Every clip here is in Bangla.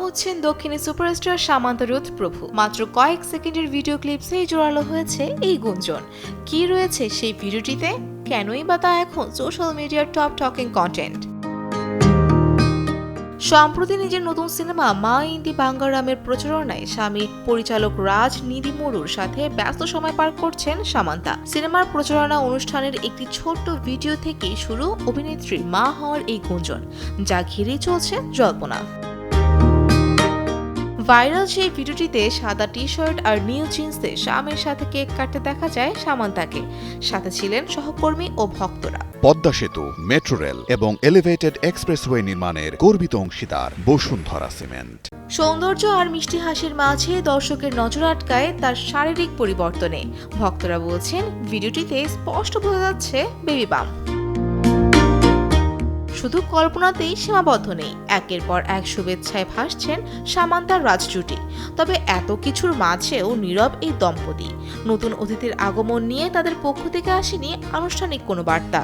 হচ্ছেন দক্ষিণী সুপারস্টার সামান্তা রুথ প্রভু। মাত্র কয়েক সেকেন্ডের ভিডিও ক্লিপসেই জোরালো হয়েছে এই গুঞ্জন। কি রয়েছে সেই ভিডিওটিতে, কেনই বা তা এখন সোশ্যাল মিডিয়ার টপ টকিং কন্টেন্ট। সম্প্রতি নিজের নতুন সিনেমা মা ইন্দি বাঙ্গারামের প্রচারণায় স্বামী পরিচালক রাজ নিদিমুরুর সাথে ব্যস্ত সময় পার করছেন সামান্তা। সিনেমার প্রচারণা অনুষ্ঠানের একটি ছোট্ট ভিডিও থেকেই শুরু অভিনেত্রীর মা হওয়ার এই গুঞ্জন, যা ঘিরেই চলছে জল্পনা। ভাইরাল সেই ভিডিওটিতে সাদা টি শার্ট আর নীল জিন্সে স্বামীর সাথে কেক কাটতে দেখা যায় সামান্তাকে। সাথে ছিলেন সহকর্মী ও ভক্তরা। পদ্মা সেতু, মেট্রো রেল এবং এলিভেটেড এক্সপ্রেসওয়ে নির্মাণের গর্বিত অংশীদার বসুন্ধরা সিমেন্ট। সৌন্দর্য আর মিষ্টি হাসির মাঝে দর্শকের নজর আটকায় তার শারীরিক পরিবর্তনে। ভক্তরা বলছেন, ভিডিওটিতে স্পষ্ট বোঝা যাচ্ছে বেবি বাম্প। শুধু কল্পনাতেই সীমাবদ্ধ নেই, একের পর এক শুভেচ্ছায় ভাসছেন সামান্তার রাজ জুটি। তবে এত কিছুর মাঝেও নীরব এই দম্পতি। নতুন অতিথির আগমন নিয়ে তাদের পক্ষ থেকে আসেনি আনুষ্ঠানিক কোনো বার্তা।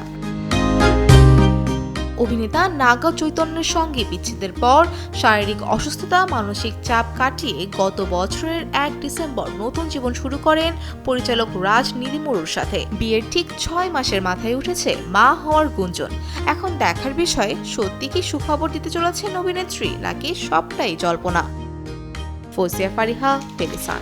অভিনেতা নাগা চৈতন্যের সঙ্গে বিচ্ছেদের পর শারীরিক অসুস্থতা, মানসিক চাপ কাটিয়ে গত বছরের 1 ডিসেম্বর নতুন জীবন শুরু করেন পরিচালক রাজ নিদিমুরুর সাথে। বিয়ের ঠিক 6 মাসের মাথায় উঠেছে মা হওয়ার গুঞ্জন। এখন দেখার বিষয়, সত্যি কি সুখবর দিতে চলেছেন অভিনেত্রী, নাকি সবটাই জল্পনা। ফৌজিয়া ফারিহা, টেলিসান।